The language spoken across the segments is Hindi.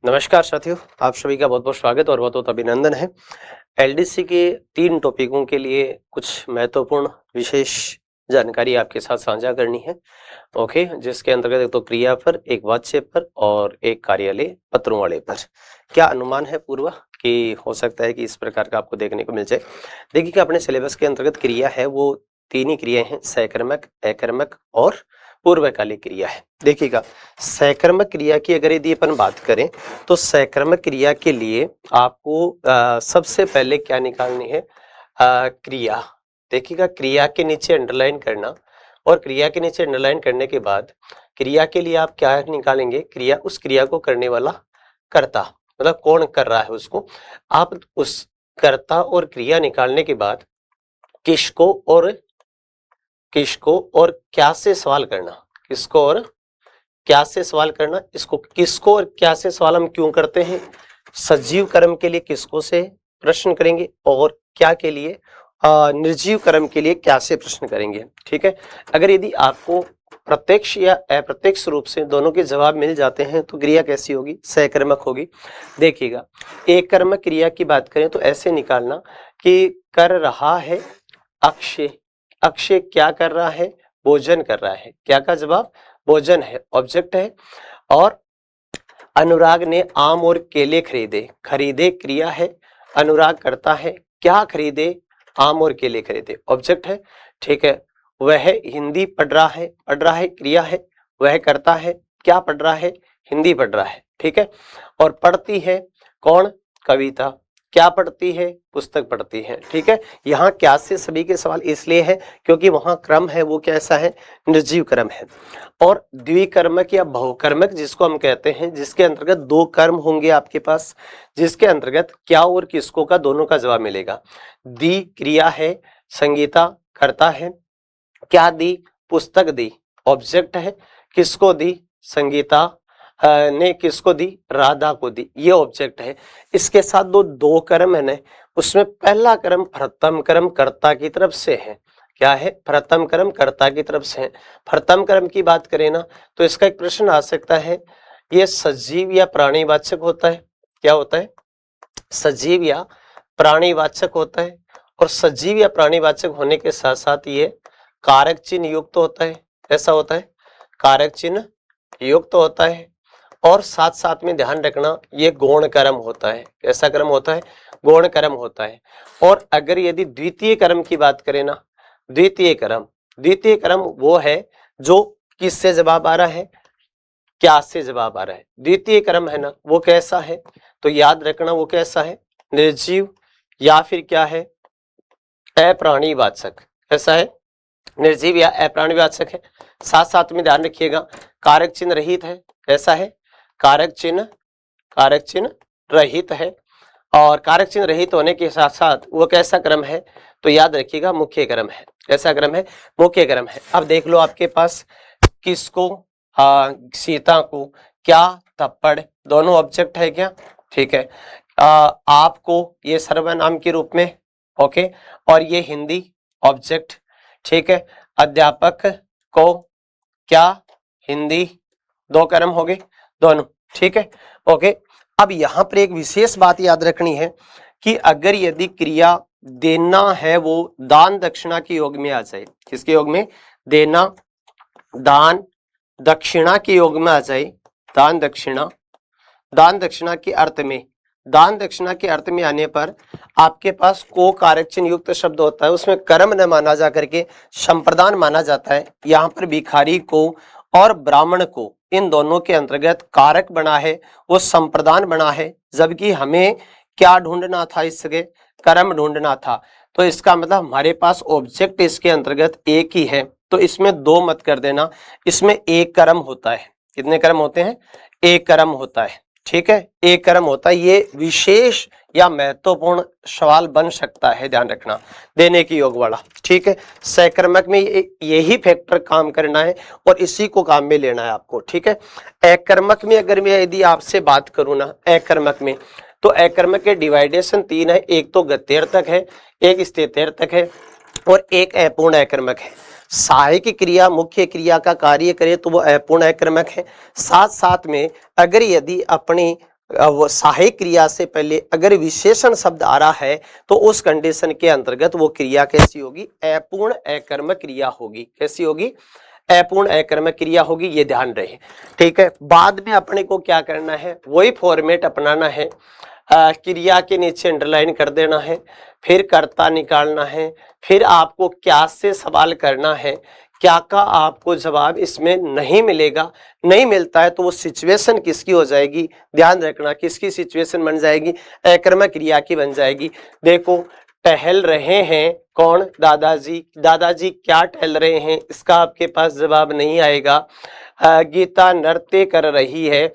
नमस्कार साथियों, आप सभी का बहुत बहुत स्वागत और बहुत बहुत अभिनंदन है। एलडीसी के 3 टॉपिकों के लिए कुछ महत्वपूर्ण विशेष जानकारी आपके साथ साझा करनी है। ओके, जिसके अंतर्गत एक तो क्रिया पर, एक वाच्य पर और एक कार्यालय पत्रों वाले पर। क्या अनुमान है पूर्वा कि हो सकता है कि इस प्रकार का आपको देखने को मिल जाए। देखिए कि अपने सिलेबस के अंतर्गत क्रिया है वो 3 ही क्रिया हैं, सकर्मक, अकर्मक और पूर्वकालिक क्रिया है। देखिएगा, सकर्मक क्रिया की अगर यदि अपन बात करें तो सकर्मक क्रिया के लिए आपको सबसे पहले क्या निकालनी है, क्रिया। देखिएगा, क्रिया के नीचे अंडरलाइन करना और क्रिया के नीचे अंडरलाइन करने के बाद क्रिया के लिए आप क्या निकालेंगे, क्रिया, उस क्रिया को करने वाला कर्ता, मतलब कौन कर रहा है उसको। आप उस कर्ता और क्रिया निकालने के बाद किसको और क्या से सवाल करना, किसको और क्या से सवाल करना। इसको किसको और क्या से सवाल हम क्यों करते हैं, सजीव कर्म के लिए किसको से प्रश्न करेंगे और क्या के लिए, निर्जीव कर्म के लिए क्या से प्रश्न करेंगे। ठीक है, अगर यदि आपको प्रत्यक्ष या अप्रत्यक्ष रूप से दोनों के जवाब मिल जाते हैं तो क्रिया कैसी होगी, सकर्मक होगी। देखिएगा, एक कर्मक क्रिया की बात करें तो ऐसे निकालना कि कर रहा है अक्षय। अक्षय क्या कर रहा है, भोजन कर रहा है। क्या का जवाब, भोजन है, ऑब्जेक्ट है। और अनुराग ने आम और केले खरीदे। खरीदे क्रिया है, अनुराग करता है, क्या खरीदे, आम और केले खरीदे, ऑब्जेक्ट है। ठीक है, वह हिंदी पढ़ रहा है क्रिया है, वह करता है, क्या पढ़ रहा है, हिंदी पढ़ रहा है। ठीक है, और पढ़ती है कौन, कविता, क्या पढ़ती है, पुस्तक पढ़ती है। ठीक है, यहाँ क्या से सभी के सवाल इसलिए है क्योंकि वहां क्रम है वो कैसा है, निर्जीव क्रम है। और द्विकर्मक या बहुकर्मक जिसको हम कहते हैं, जिसके अंतर्गत 2 कर्म होंगे आपके पास, जिसके अंतर्गत क्या और किसको का दोनों का जवाब मिलेगा। दी क्रिया है, संगीता करता है, क्या दी, पुस्तक दी, ऑब्जेक्ट है, किसको दी, संगीता ने किसको दी, राधा को दी, ये ऑब्जेक्ट है। इसके साथ दो कर्म है ना, उसमें पहला कर्म प्रथम कर्म कर्ता की तरफ से है। क्या है, प्रथम कर्म कर्ता की तरफ से है। प्रथम कर्म की बात करें ना तो इसका एक प्रश्न आ सकता है, ये सजीव या प्राणीवाचक होता है। क्या होता है, सजीव या प्राणीवाचक होता है। और सजीव या प्राणीवाचक होने के साथ साथ ये कारक चिन्ह युक्त होता है। ऐसा होता है, कारक चिन्ह युक्त होता है। और साथ साथ में ध्यान रखना, ये गौण कर्म होता है। कैसा कर्म होता है, गौण कर्म होता है। और अगर यदि द्वितीय कर्म की बात करें ना, द्वितीय कर्म वो है जो किससे जवाब आ रहा है, क्या से जवाब आ रहा है। द्वितीय कर्म है ना, वो कैसा है, तो याद रखना वो कैसा है, निर्जीव या फिर क्या है, अप्राणीवाचक। कैसा है, निर्जीव या अप्राणीवाचक है। साथ साथ में ध्यान रखिएगा, कारक चिन्ह रहित है। कैसा है, कारक चिन्ह रहित है। और कारक चिन्ह रहित होने के साथ साथ वो कैसा क्रम है, तो याद रखिएगा मुख्य क्रम है। कैसा क्रम है, मुख्य क्रम है। अब देख लो आपके पास किसको, सीता को, क्या, थप्पड़, दोनों ऑब्जेक्ट है क्या। ठीक है, आपको ये सर्वनाम के रूप में, ओके, और ये हिंदी ऑब्जेक्ट। ठीक है, अध्यापक को, क्या, हिंदी, 2 कर्म हो गए दोनों। ठीक है, ओके। अब यहां पर एक विशेष बात याद रखनी है कि अगर यदि क्रिया देना है वो दान दक्षिणा के योग में आ जाए, किसके योग में, देना, दान दक्षिणा के योग में आ जाए, दान दक्षिणा के अर्थ में, दान दक्षिणा के अर्थ में आने पर आपके पास को कारक चिन्ह युक्त शब्द होता है, उसमें कर्म न माना जा करके संप्रदान माना जाता है। यहाँ पर भिखारी को और ब्राह्मण को, इन दोनों के अंतर्गत कारक बना है, वो संप्रदान बना है। जबकि हमें क्या ढूंढना था, इसके कर्म ढूंढना था। तो इसका मतलब हमारे पास ऑब्जेक्ट इसके अंतर्गत एक ही है, तो इसमें 2 मत कर देना, इसमें एक कर्म होता है। कितने कर्म होते हैं, एक कर्म होता है। ठीक है, एक कर्म होता है। ये विशेष या महत्वपूर्ण सवाल बन सकता है, ध्यान रखना, देने की योग वाला। ठीक है, सकर्मक में यही फैक्टर काम करना है और इसी को काम में लेना है आपको। ठीक है, अकर्मक में अगर मैं यदि आपसे बात करूं ना, अकर्मक में तो अकर्मक के डिवाइडेशन 3 है, एक तो गत्यर्थक है, एक स्थित्यर्थक है और एक अपूर्ण अकर्मक है। सहायक क्रिया मुख्य क्रिया का कार्य करे तो वो अपूर्ण अकर्मक है। साथ साथ में अगर यदि अपनी वो सहायक क्रिया से पहले अगर विशेषण शब्द आ रहा है तो उस कंडीशन के अंतर्गत वो क्रिया कैसी होगी, अपूर्ण अकर्मक क्रिया होगी। कैसी होगी, अपूर्ण अकर्मक क्रिया होगी, ये ध्यान रहे। ठीक है, बाद में अपने को क्या करना है, वही फॉर्मेट अपनाना है। क्रिया के नीचे अंडरलाइन कर देना है, फिर कर्ता निकालना है, फिर आपको क्या से सवाल करना है। क्या का आपको जवाब इसमें नहीं मिलेगा, नहीं मिलता है तो वो सिचुएशन किसकी हो जाएगी, ध्यान रखना, किसकी सिचुएशन बन जाएगी, अकर्मक क्रिया की बन जाएगी। देखो टहल रहे हैं कौन, दादाजी, दादाजी क्या टहल रहे हैं, इसका आपके पास जवाब नहीं आएगा। गीता नृत्य कर रही है,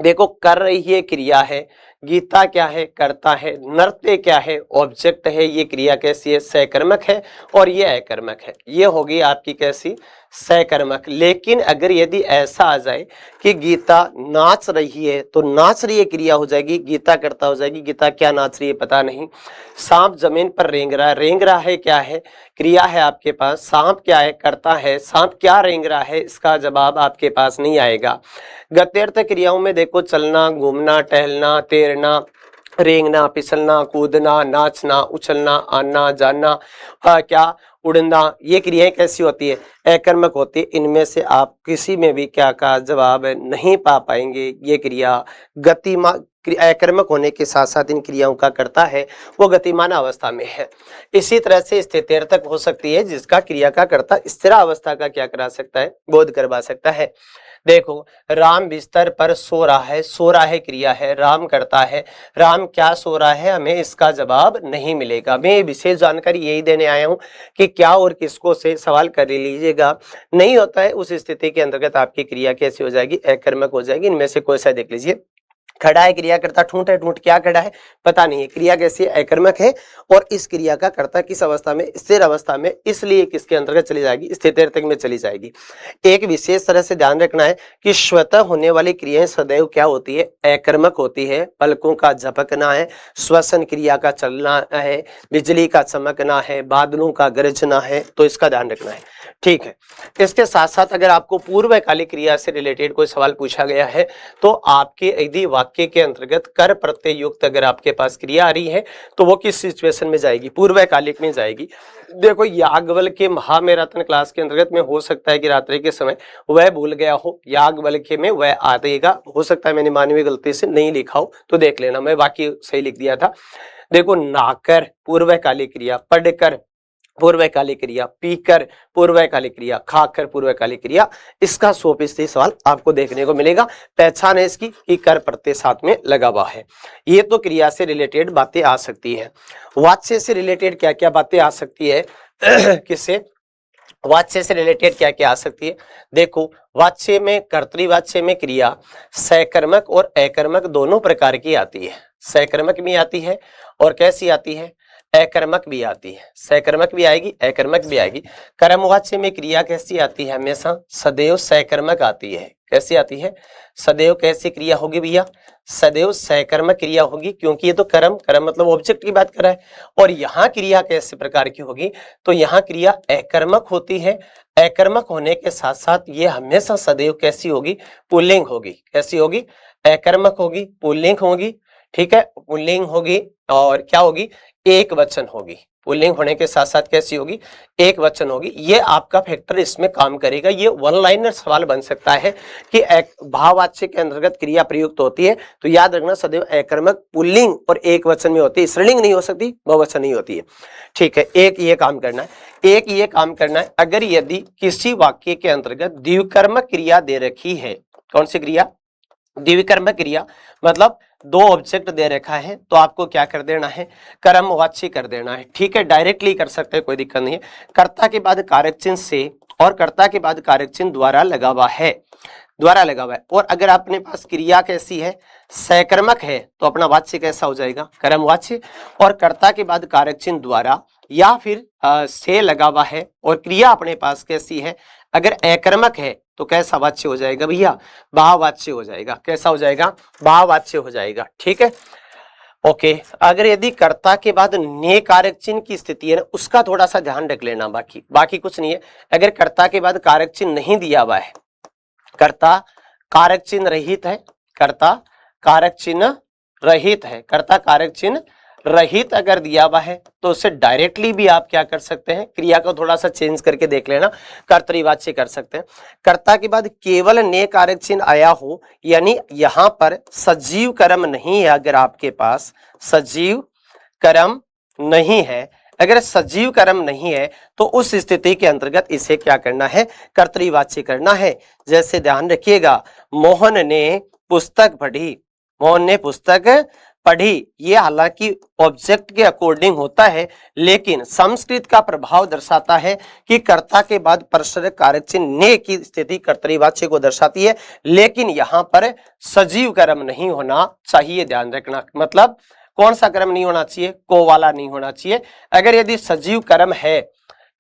देखो कर रही है क्रिया है, गीता क्या है, करता है, नृत्य क्या है, ऑब्जेक्ट है, ये क्रिया कैसी है, सकर्मक है और ये अकर्मक है। ये होगी आपकी कैसी, सकर्मक। लेकिन अगर यदि ऐसा आ जाए कि गीता नाच रही है तो नाच रही है क्रिया हो जाएगी, गीता करता हो जाएगी, गीता क्या नाच रही है पता नहीं। सांप जमीन पर रेंग रहा है, रेंग रहा है क्या है, क्रिया है आपके पास, सांप क्या है, करता है, सांप क्या रेंग रहा है, इसका जवाब आपके पास नहीं आएगा। गत्यर्थ क्रियाओं में देखो चलना, घूमना, टहलना, तैरना, रेंगना, फिसलना, कूदना, नाचना, उछलना, आना, जाना, क्या उड़ना, ये क्रियाएं कैसी होती है, अकर्मक होती है। इनमें से आप किसी में भी क्या का जवाब नहीं पा पाएंगे। ये क्रिया गतिमान अकर्मक होने के साथ साथ इन क्रियाओं का करता है वो गतिमान अवस्था में है। इसी तरह से स्थित्यर्थक हो सकती है जिसका क्रिया का करता स्थिर अवस्था का क्या करा सकता है, बोध करवा सकता है। देखो राम बिस्तर पर सो रहा है, सो रहा है क्रिया है, राम करता है, राम क्या सो रहा है, हमें इसका जवाब नहीं मिलेगा। मैं विशेष जानकारी यही देने आया हूं कि क्या और किसको से सवाल कर लीजिएगा। नहीं होता है उस स्थिति के अंतर्गत आपकी क्रिया कैसी हो जाएगी, अकर्मक हो जाएगी। इनमें से कोई सा देख लीजिए, खड़ा है क्रिया करता, ठूंठ है, ठूंठ क्या खड़ा है पता नहीं है, क्रिया कैसी है, अकर्मक है। और इस क्रिया का कर्ता किस अवस्था में, स्थिर अवस्था में, इसलिए किसके अंतर्गत चली जाएगी, स्थित्यर्थक में चली जाएगी। एक विशेष तरह से ध्यान रखना है कि स्वतः होने वाली क्रियाएं सदैव क्या होती है, अकर्मक होती है। पलकों का झपकना है, श्वसन क्रिया का चलना है, बिजली का चमकना है, बादलों का गरजना है, तो इसका ध्यान रखना है। ठीक है, इसके साथ साथ अगर आपको पूर्वकालिक क्रिया से रिलेटेड कोई सवाल पूछा गया है तो आपके यदि वाक्य के अंतर्गत कर प्रत्यय युक्त अगर आपके पास क्रिया आ रही है तो वो किस सिचुएशन में जाएगी, पूर्वकालिक में जाएगी। देखो याज्ञवल्क्य महामैराथन क्लास के अंतर्गत में हो सकता है कि रात्रि के समय वह भूल गया हो, याज्ञवल्क्य में वह आ देगा, हो सकता है मैंने मानवीय गलती से नहीं लिखा हो तो देख लेना, मैं वाक्य सही लिख दिया था। देखो नाकर पूर्वकालिक क्रिया, पढ़कर पूर्वकालिक क्रिया, पीकर पूर्वकालिक क्रिया, खाकर पूर्वकालिक क्रिया, इसका 100% सवाल आपको देखने को मिलेगा। पहचान है इसकी कि कर प्रत्यय साथ में लगा हुआ है। ये तो क्रिया से रिलेटेड बातें आ सकती है। वाच्य से रिलेटेड क्या क्या बातें आ सकती है किससे, वाच्य से रिलेटेड क्या क्या आ सकती है। देखो वाच्य में, कर्तृवाच्य में क्रिया सकर्मक और अकर्मक दोनों प्रकार की आती है। सकर्मक भी आती है और कैसी आती है, अकर्मक भी आती है। सकर्मक भी आएगी, अकर्मक भी आएगी। कर्मवाच्य में क्रिया कैसी आती है, हमेशा सदैव सकर्मक आती है। कैसी आती है, सदैव कैसी क्रिया होगी भैया, सदैव सकर्मक क्रिया होगी, क्योंकि ये तो कर्म, कर्म मतलब ऑब्जेक्ट की बात कर रहा है। और यहाँ क्रिया कैसे प्रकार की होगी, तो यहाँ क्रिया अकर्मक होती है। अकर्मक होने के साथ साथ ये हमेशा सदैव कैसी होगी, पुल्लिंग होगी। कैसी होगी, अकर्मक होगी, पुल्लिंग होगी। ठीक है, पुल्लिंग होगी और क्या होगी, एक वचन होगी। पुल्लिंग होने के साथ साथ कैसी होगी, एक वचन होगी। ये आपका फैक्टर इसमें काम करेगा। ये वन लाइनर सवाल बन सकता है कि भाववाच्य के अंतर्गत क्रिया प्रयुक्त होती है तो याद रखना सदैव अकर्मक, पुल्लिंग और एक वचन में होती है। स्त्रीलिंग नहीं हो सकती, बहुवचन नहीं होती है। ठीक है, एक ये काम करना है, एक ये काम करना है। अगर यदि किसी वाक्य के अंतर्गत द्विकर्मक क्रिया दे रखी है, कौन सी क्रिया, द्विकर्मक क्रिया, मतलब दो ऑब्जेक्ट दे रखा है तो आपको क्या कर देना है, कर्मवाच्य कर देना है। ठीक है, डायरेक्टली कर सकते हैं, कोई दिक्कत नहीं है। कर्ता के बाद कारक चिन्ह से और कर्ता के बाद कारक चिन्ह द्वारा लगा हुआ है, द्वारा लगा हुआ है। और अगर अपने पास क्रिया कैसी है, सकर्मक है, तो अपना वाच्य कैसा हो जाएगा, कर्मवाच्य। और कर्ता के बाद कारक चिन्ह द्वारा या फिर से लगा हुआ है और क्रिया अपने पास कैसी है, अगर अकर्मक है तो कैसा वाच्य हो जाएगा भैया, भाववाच्य हो जाएगा। कैसा हो जाएगा, भाववाच्य हो जाएगा। ठीक है, ओके अगर यदि कर्ता के बाद ने कारक चिन्ह की स्थिति है ना, उसका थोड़ा सा ध्यान रख लेना, बाकी कुछ नहीं है। अगर कर्ता के बाद कारक चिन्ह नहीं दिया हुआ है, कर्ता कारक चिन्ह रहित है, कर्ता कारक चिन्ह रहित है, कर्ता कारक चिन्ह रहित अगर दिया हुआ है तो उससे डायरेक्टली भी आप क्या कर सकते हैं, क्रिया को थोड़ा सा चेंज करके देख लेना, कर्तरीवाच्य कर सकते हैं। कर्ता के बाद केवल ने कारक चिन्ह आया हो, यानी यहां पर सजीव कर्म नहीं है, अगर आपके पास सजीव कर्म नहीं है, अगर सजीव कर्म नहीं है तो उस स्थिति के अंतर्गत इसे क्या करना है, कर्तरीवाच्य करना है। जैसे ध्यान रखिएगा, मोहन ने पुस्तक पढ़ी, मोहन ने पुस्तक पढ़ी, ये हालांकि ऑब्जेक्ट के अकॉर्डिंग होता है, लेकिन संस्कृत का प्रभाव दर्शाता है कि कर्ता के बाद परसरक कारक चिन्ह ने की स्थिति कर्तरीवाच्य को दर्शाती है, लेकिन यहां पर सजीव कर्म नहीं होना चाहिए, ध्यान रखना। मतलब कौन सा कर्म नहीं होना चाहिए, को वाला नहीं होना चाहिए। अगर यदि सजीव कर्म है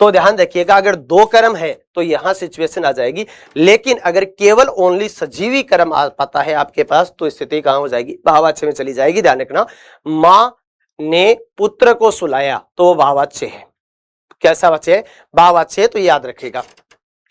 तो ध्यान रखिएगा, अगर दो कर्म है तो यहां सिचुएशन आ जाएगी, लेकिन अगर केवल ओनली सजीवी कर्म आ पाता है आपके पास तो स्थिति कहां हो जाएगी, भाववाच्य में चली जाएगी। ध्यान रखना, मां ने पुत्र को सुलाया तो वो भाववाच्य है, कैसा वाच्य है, भाववाच्य है, तो याद रखिएगा।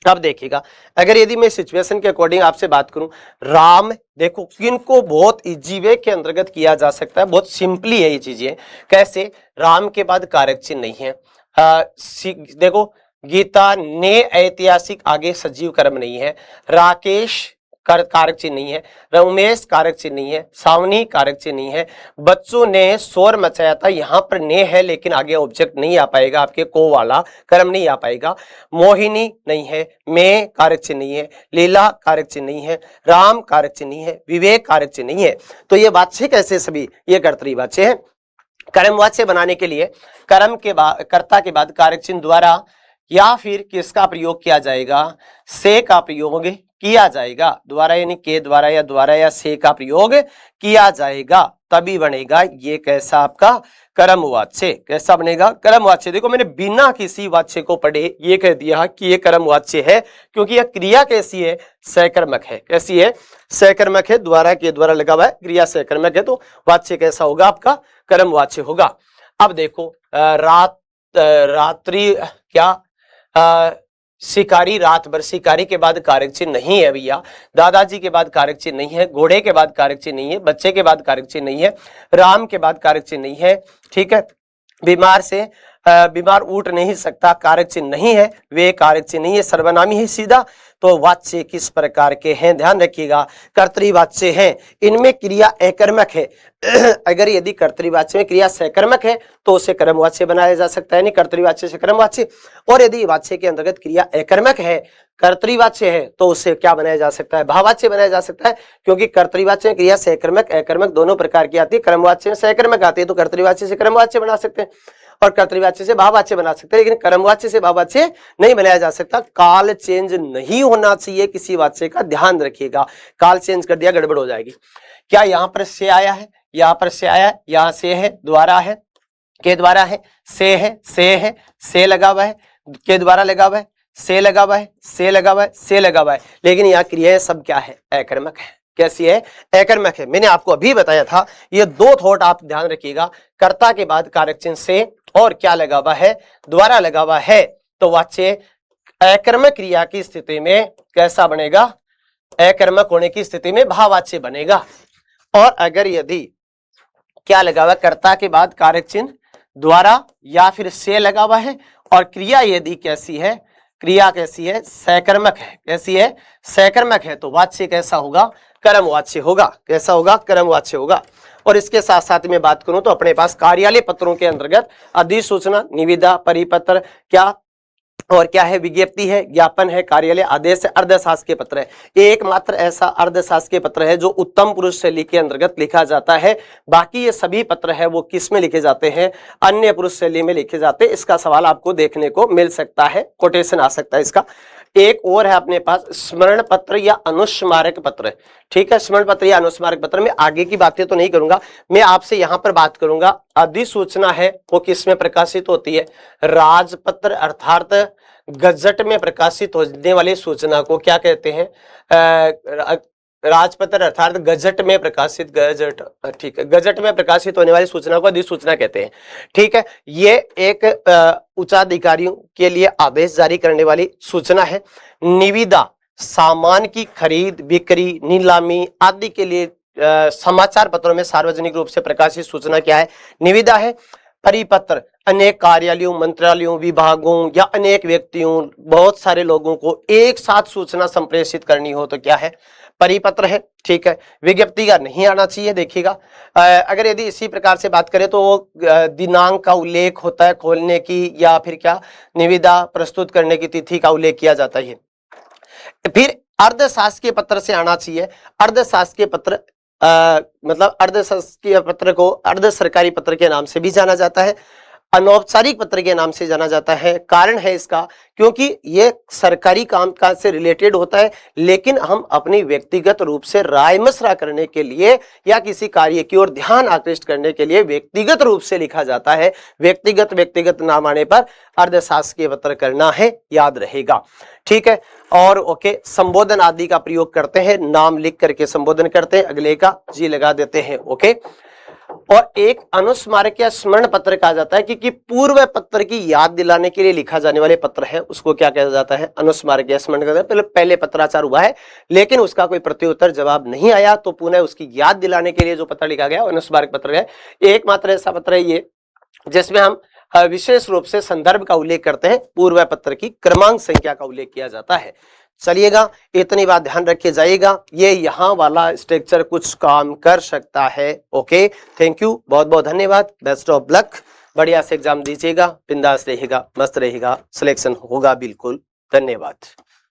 अब देखिएगा, अगर यदि मैं सिचुएशन के अकॉर्डिंग आपसे बात करूं, राम, देखो इनको बहुत इजी वे के अंतर्गत किया जा सकता है, बहुत सिंपली है ये चीजें। कैसे, राम के बाद कारक चिन्ह नहीं है, देखो गीता ने ऐतिहासिक आगे सजीव कर्म नहीं है, राकेश कारक चिन्ह नहीं है, रमेश कारक चिन्ह नहीं है, सावनी कारक चिन्ह नहीं है, बच्चों ने शोर मचाया था, यहां पर ने है लेकिन आगे ऑब्जेक्ट नहीं आ पाएगा, आपके को वाला कर्म नहीं आ पाएगा, मोहिनी नहीं है, मैं कारक चिन्ह नहीं है, लीला कारक चिन्ह नहीं है, राम कारक चिन्ह नहीं है, विवेक कारक चिन्ह नहीं है, तो ये वाच्य कैसे, सभी ये कर्तरीवाच्य है। कर्मवाच्य बनाने के लिए कर्म के बाद, कर्ता के बाद कारक चिन्ह द्वारा या फिर किसका प्रयोग किया जाएगा, से का प्रयोग किया जाएगा, द्वारा यानी के द्वारा या से का प्रयोग किया जाएगा, तभी बनेगा ये कैसा आपका कर्मवाच्य, कैसा बनेगा, कर्मवाच्य। देखो मैंने बिना किसी वाच्य को पढ़े ये कह दिया कि ये कर्मवाच्य है, क्योंकि यह क्रिया कैसी है, सकर्मक है, कैसी है, सकर्मक है, द्वारा के द्वारा लगा हुआ है, क्रिया सकर्मक है, तो वाच्य कैसा होगा, आपका कर्मवाच्य होगा। अब देखो रात्रि क्या, शिकारी रात भर, शिकारी के बाद कारक चिन्ह नहीं है भैया, दादाजी के बाद कारक चिन्ह नहीं है, घोड़े के बाद कारक चिन्ह नहीं है, बच्चे के बाद कारक चिन्ह नहीं है, राम के बाद कारक चिन्ह नहीं है, ठीक है, बीमार उठ नहीं सकता, कारक चिन्ह नहीं है, वे कारक चिन्ह नहीं है, सर्वनामी है सीधा। तो वाच्य किस प्रकार के हैं, ध्यान रखिएगा, कर्तरीवाच्य हैं, इनमें क्रिया अकर्मक है। अगर यदि कर्तरीवाच्य में क्रिया सकर्मक है तो उसे कर्मवाच्य बनाया जा सकता है, नहीं कर्तरीवाच्य से कर्मवाच्य, और यदि वाच्य के अंतर्गत क्रिया अकर्मक है, कर्तरीवाच्य है, तो उसे क्या बनाया जा सकता है, भाववाच्य बनाया जा सकता है, क्योंकि कर्तरीवाच्य में क्रिया सकर्मक अकर्मक दोनों प्रकार की आती है, कर्मवाच्य में सकर्मक आती है तो कर्तरीवाच्य से कर्मवाच्य बना सकते हैं और कर्तरीवाच्य से भाववाच्य बना सकते हैं, लेकिन कर्मवाच्य से भाववाच्य नहीं बनाया जा सकता। काल चेंज नहीं होना चाहिए किसी वाच्य का, ध्यान रखिएगा, काल चेंज कर दिया गड़बड़ हो जाएगी। क्या यहाँ पर से आया है, यहाँ पर से आया है, यहाँ से है, द्वारा है, के द्वारा है, से है, से लगा हुआ है, के द्वारा लगा हुआ है, से लगा हुआ है, से लगा हुआ है, से लगा हुआ है, लेकिन यहाँ क्रियाएं सब क्या है, अकर्मक है, कैसी है, अकर्मक है। मैंने आपको अभी बताया था, ये दो थॉट आप ध्यान रखिएगा, कर्ता के बाद कारक चिन्ह से और क्या लगा हुआ है, द्वारा लगा हुआ है, तो वाच्य अकर्मक क्रिया की स्थिति में कैसा बनेगा, अकर्मक होने की स्थिति में भाववाच्य बनेगा। और अगर यदि क्या लगा हुआ, कर्ता के बाद कारक चिन्ह द्वारा या फिर से लगा हुआ है और क्रिया यदि कैसी है, क्रिया कैसी है, सकर्मक है, कैसी है, सकर्मक है, तो वाच्य कैसा होगा, कर्मवाच्य होगा, कैसा होगा, कर्मवाच्य होगा। और इसके साथ साथ में बात करूं तो अपने पास कार्यालय पत्रों के अंतर्गत अधिसूचना, निविदा, परिपत्र क्या और क्या है, विज्ञप्ति है, ज्ञापन है, कार्यालय आदेश है, अर्धशासकीय पत्र है। एकमात्र ऐसा अर्धशासकीय पत्र है जो उत्तम पुरुष शैली के अंतर्गत लिखा जाता है, बाकी ये सभी पत्र है वो किस में लिखे जाते हैं, अन्य पुरुष शैली में लिखे जाते हैं। इसका सवाल आपको देखने को मिल सकता है, कोटेशन आ सकता है इसका। एक और है अपने पास स्मरण पत्र या अनुस्मारक पत्र, ठीक है, स्मरण पत्र या अनुस्मारक पत्र में आगे की बातें तो नहीं करूंगा, मैं आपसे यहां पर बात करूंगा। अधिसूचना है वो किस में प्रकाशित होती है, राजपत्र अर्थात गजट में प्रकाशित होने वाली सूचना को क्या कहते हैं, राजपत्र अर्थात गजट में प्रकाशित, गजट, ठीक है, गजट में प्रकाशित होने वाली सूचना को अधिसूचना कहते हैं। ठीक है, ये एक उच्चाधिकारियों के लिए आदेश जारी करने वाली सूचना है। निविदा सामान की खरीद बिक्री नीलामी आदि के लिए समाचार पत्रों में सार्वजनिक रूप से प्रकाशित सूचना क्या है? निविदा है। परिपत्र अनेक कार्यालयों मंत्रालयों विभागों या अनेक व्यक्तियों बहुत सारे लोगों को एक साथ सूचना संप्रेषित करनी हो तो क्या है? परिपत्र है। ठीक है, विज्ञप्ति का नहीं आना चाहिए। देखिएगा अगर यदि इसी प्रकार से बात करें तो वो दिनांक का उल्लेख होता है खोलने की, या फिर क्या निविदा प्रस्तुत करने की तिथि का उल्लेख किया जाता है। फिर अर्धशासकीय पत्र से आना चाहिए। अर्धशासकीय पत्र मतलब अर्धशासकीय पत्र को अर्ध सरकारी पत्र के नाम से भी जाना जाता है, अनौपचारिक पत्र के नाम से जाना जाता है। कारण है इसका क्योंकि ये सरकारी कामकाज से रिलेटेड होता है, लेकिन हम अपनी व्यक्तिगत रूप से राय मशवरा करने के लिए या किसी कार्य की ओर ध्यान आकृष्ट करने के लिए व्यक्तिगत रूप से लिखा जाता है। व्यक्तिगत नाम आने पर अर्धशासकीय पत्र करना है, याद रहेगा। ठीक है, और ओके, संबोधन आदि का प्रयोग करते हैं, नाम लिख करके संबोधन करते हैं, अगले का जी लगा देते हैं। ओके, और एक अनुस्मारक या स्मरण पत्र कहा जाता है क्योंकि पूर्व पत्र की याद दिलाने के लिए लिखा जाने वाले पत्र है उसको क्या कहा जाता है? अनुस्मारक या स्मरण पत्र। पहले पत्राचार हुआ है लेकिन उसका कोई प्रत्युत्तर जवाब नहीं आया तो पुनः उसकी याद दिलाने के लिए जो पत्र लिखा गया अनुस्मारक पत्र है। एकमात्र ऐसा पत्र है ये जिसमें हम विशेष रूप से संदर्भ का उल्लेख करते हैं, पूर्व पत्र की क्रमांक संख्या का उल्लेख किया जाता है। चलिएगा, इतनी बात ध्यान रखे जाइएगा, ये यहाँ वाला स्ट्रक्चर कुछ काम कर सकता है। ओके, थैंक यू, बहुत बहुत धन्यवाद, बेस्ट ऑफ लक, बढ़िया से एग्जाम दीजिएगा, बिंदास रहेगा, मस्त रहेगा, सिलेक्शन होगा बिल्कुल। धन्यवाद।